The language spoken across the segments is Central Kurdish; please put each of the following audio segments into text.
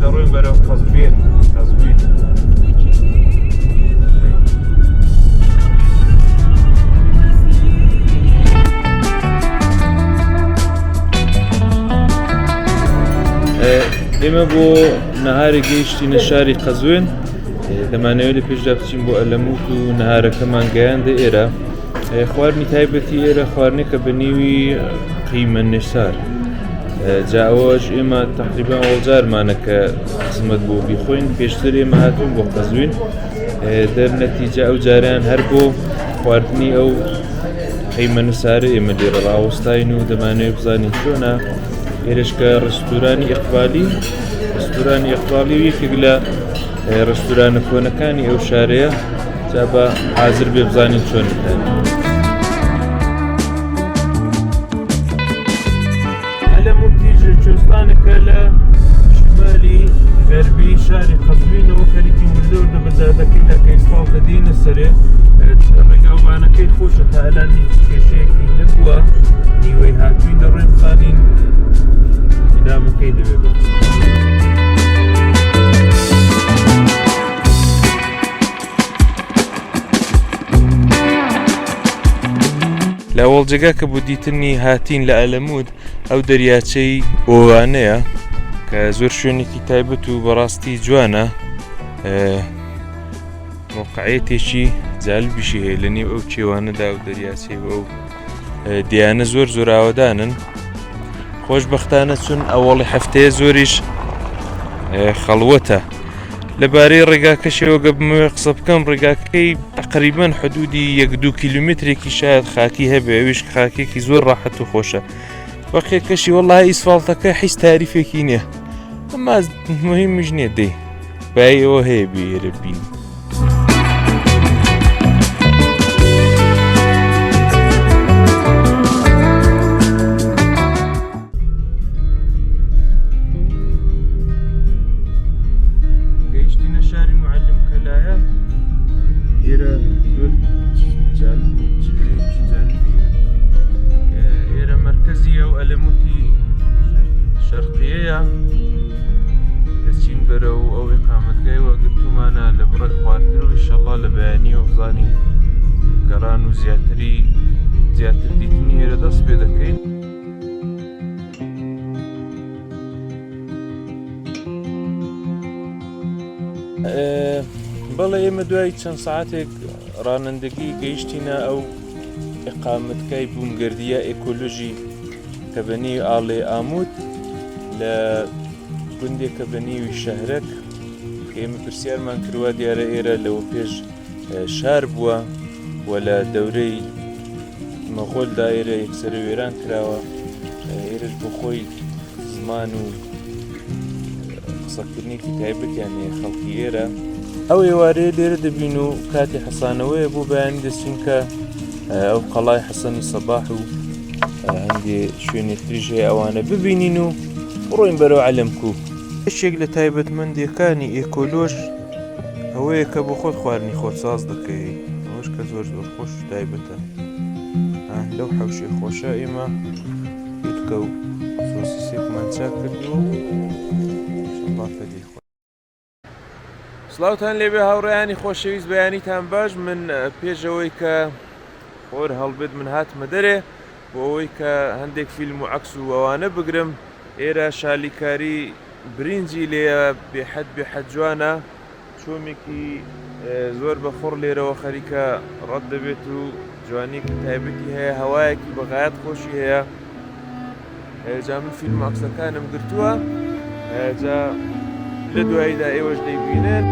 دەڕۆین بەرەو قەزوین. ئێمە بۆ نەهاری گەیشتینە شاری قەزوین. دەمانەوێت لە پێشدا بچین بۆ ئەلەموت و نەهارەکەمان گەیاندە ئێرە. خواردنی تایبەتی ئێرە خواردنێکە بە نیوی قیمە نێسار. جا ئەوەش ئێمە تەقریبان وەڵجارمانە کە خزمەت بۆ بیخۆین. پێشتر ئێمە هاتوون بۆ قەزوین، دەرنەتیجە ئەو جاریان هەر بۆ خواردنی ئەو قیمە نەسارە ئێمە لێرە ڕاوەستاین و دەمانەوێت بزانین چۆنە. ئێرەشکە ڕستورانی ئیقبالی یەکێک لە ڕستورانە کۆنەکانی ئەو شارەیە. جا بە حازر بێ بزانین چۆن بکەن. ئەلەموتی کوێستانێکە لە شمالی غەربی شاری قەزوینەوە خەریکی مردەوردە بەزادەکەی لە کەیسفاڵتە دێنە سەرێ. ڕێگاوبانەکەی خۆشە تا ئەلان هیچ کێشەیەکی نەبووە. نیوەی هاتووین دەڕۆین بزانین ئیدامەکەی دەبێ بێت. لە وەڵجگا کە بۆ دیتنی هاتین لە ئەلەموود ئەو دەریاچەی ئۆوانەیە کە زۆر شوێنێکی تایبەت و بەڕاستی جوانە. ڕۆقعەتێکی جالبیشی هەیە لە نێو ئەو کێوانەدا و دەریاچەی ئەو دیانە زۆر ئاوادانن. خۆشبەختانە چون ئەوەڵی هەفتەیە زۆریش خەڵوەتە. لەبارەی ڕێگاکەشەوە گەبمەوە قسە بکەم، ڕێگاکەی تقریبان حدودی 1-2 کیلومترێکی شاید خاکی هەبێ، ئەویش خاکێکی زۆر ڕاحەت و خۆشە. وەخێکەشی وەڵای ئیسفالتەکە هیچ تاریفێکی نییە، ئەمما مهمیش نییە دەی بای ئەوە هەیە بێرە بین. دەچین بەرەو ئەو ئیقامەتگای وەگرتومانە لە بڕێک خواردن و ئینشەڵڵا لە بەیانی و بزانین گەڕان و زیاتر دیتنی ئێرە دەست پێ دەکەین. بەڵێ ئێمە دوای چەند سەعاتێک ڕانندگی گەیشتینە ئەو ئیقامەتگای بوومگەردیە ئێکۆلۆژی کە بە نێوی ئاڵێ ئامود لە گوندێکە بە نێوی شەهرەک. ئێمە پرسیارمان کردووە دیارە ئێرە لەوە پێش شار بووە و لە دەورەی مەغۆلدا ئێرە یەکسەرە وێران کراوە. ئێرەش بۆ خۆی زمان و قسەکردنێکی تایبەتیان هەیە خەڵکی ئێرە. ئەو ئێوارەیە لێرە دەبین و کاتی حەسانەوەیە بۆ بەیانی دەچین کە ئەو قەڵای حەسەنی سەباح و هەندێ شوێنێتریش هەیە ئەوانە ببینین و بڕۆین بەرەو عەلەمکوو. یەکێک لە تایبەتمەندیەکانی ئێکۆلۆژ ئەوەیە کە بۆ خۆت خواردنی خۆت ساز دەکەی. ئەوەش کە زۆر خۆش و تایبەتە. لەو حەوشێ خۆشە ئێمە پێتکە و سۆسیسێکمان چاک کردو و ئینشەڵڵا فەدی خۆ. سڵاوتان لێبێ هاوڕێیانی خۆشەویست، بەیانیتان باش. من پێشەوەی کە خۆر هەڵبێت من هاتمە دەرێ بۆ ئەوەی کە هەندێک فیلم و عەکس و ئەوانە بگرم. ئێرە شالیکاری برینجی لێیە بێحەد جوانە، چۆمێکی زۆر بەفڕ لێرەوە خەریکە ڕەت دەبێت و جوانێکی تایبەتی هەیە، هەوایەکی بەغایەت خۆشی هەیە. جا من فیلم و عەکسەکانم گرتووە، جا لە دواییدا ئێوەش دەیبینن.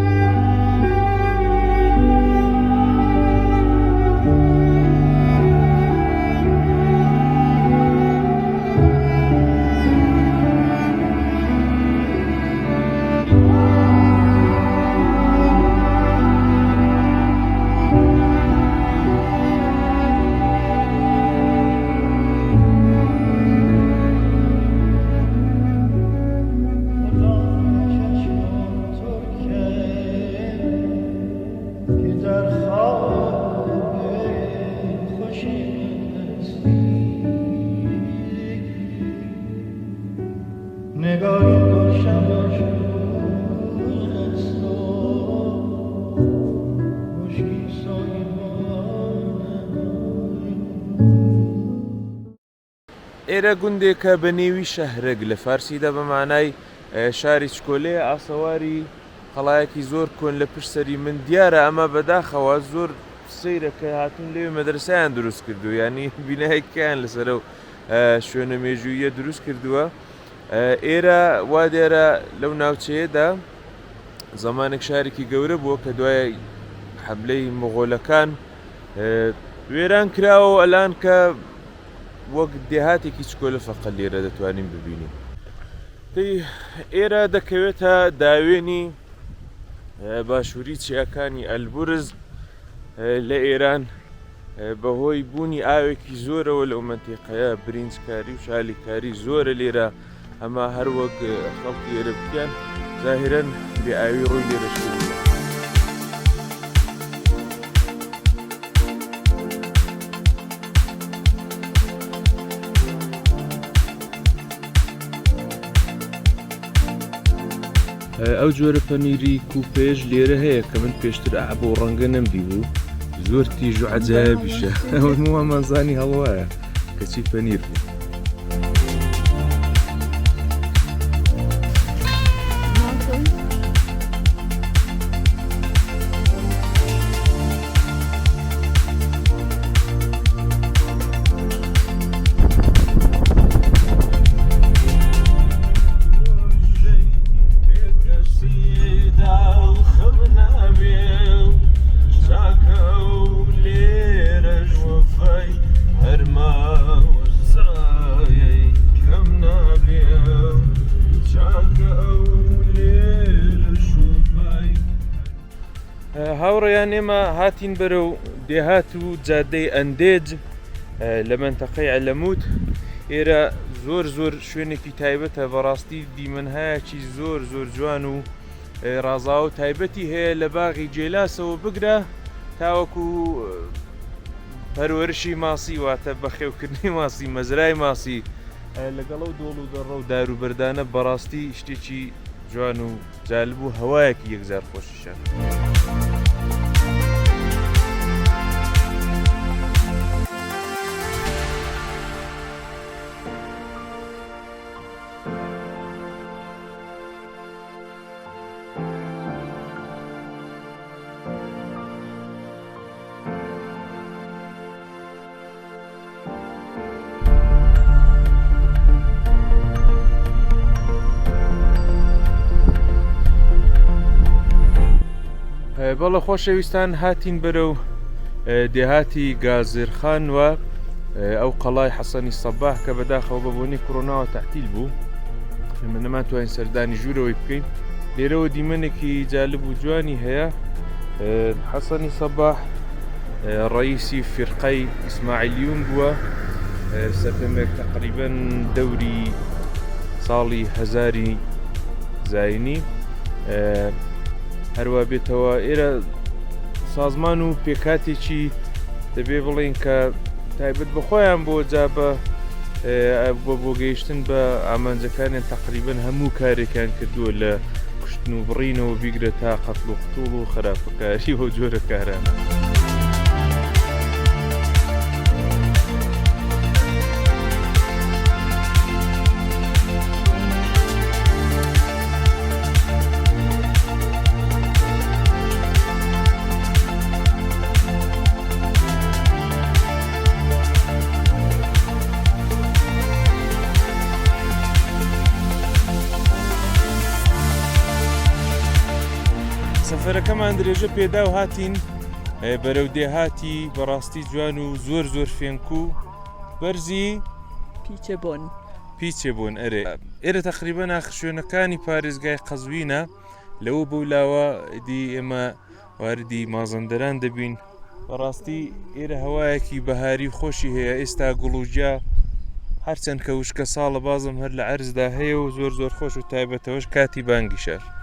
ئێرە گوندێکە بە نێوی شەهرەگ لە فارسیدا بە مانای شاری چکۆلەیە ئاسەواری قەڵایەکی زۆر کۆن لە پشت سەری من دیارە ئەمە بەداخەوە زۆر سەیرەکە هاتوون لێوێ مەدرسەیان دروست کردو ینی بینایەکیان لەسەر و شوێنە مێژوویە دروست کردووە ئێرە وا دیێرە لەو ناوچەیەدا زەمانێک شارێکی گەورە بووە کە دوای حەملەی مۆغۆلەکان وێران کراوە ئەلان کە وەک دێهاتێکی چکۆلە فەقەت لێرە دەتوانین ببینین ئێرە دەکەوێتە داوێنی باشووری چیاکانی ئەلبورز لە ئێران بەهۆی بوونی ئاوێکی زۆرەوە لەو مەنتیقەیە برینجکاری و شالیکاری زۆرە لێرە ئەمە هەروەک خەڵکی ئێرە بکەن زاهرەن بێئاوی ڕووی لێرە شوێنە ئەو جۆرە پەنیری کوپێژ لێرە هەیە کە من پێشتر ئابۆ ڕەنگە نەمدی بوو زۆر تیژ و عەجایبیشە هەمووانمانزانی هەڵوایە کەچی پەنیر بوو هاوڕێیان ئێمە هاتین بەرەو دێهات و جادەی ئەندێج لە مەنتەقەی عەلەموت ئێرە زۆر شوێنێکی تایبەتە بەڕاستی دیمەنهایەکی زۆر جوان و ڕازاو و تایبەتی هەیە لە باغی جێلاسەوە بگرە تاوەکو پەروەرشی ماسی واتە بەخێوکردنی ماسی مەزرای ماسی لەگەڵە و دۆڵ و دەڕە و داروبەردانە بەڕاستی شتێکی جوان و جالب و هەوایەکی یەکجار خۆشیشە بەڵە خۆشەویستان هاتین بەرەو دێهاتی گازێرخان وە ئەو قەڵای حەسەنی سەباح کە بەداخەوە بەبوونی کۆڕۆناوە تەعتیل بوو ئێمە نەماتوانین سەردانی ژوورەوەی بکەین لێرەوە دیمەنێکی جالب و جوانی هەیە حەسەنی سەباح ڕئیسی فرقەی ئیسماعیلیون بووە سەردەمێک تەقریبەن دەوری ساڵی هەزاری زاینی هەروە بێتەوە ئێرە سازمان و پێکاتێکی دەبێ بڵێن کە تایبەت بەخۆیان بۆ جا بۆ گەیشتن بە ئامانجەکانیان تەقریبەن هەموو کارێکیان کردووە لە کوشتن و بڕینەوە بیگرە تا قەتڵ و قوتوڵ و خراپەکاری بۆ جۆرە کارانە سەفەرەکەمان درێژە پێدا و هاتین بەرەو دێهاتی بەڕاستی جوان و زۆر فێنکو بەرزی پیچێبۆن ئەرێ ئێرە تەقریبە ناخ شوێنەکانی پارێزگای قەزوینە لەوە بەولاوە دی ئێمە واردی مازەندەران دەبین بەڕاستی ئێرە هەوایەکی بەهاری خۆشی هەیە ئێستا گوڵوجیا هەرچەند کە وشکە ساڵە بازم هەر لە عەرزدا هەیە و زۆر خۆش و تایبەتەوەش کاتی بانگی شار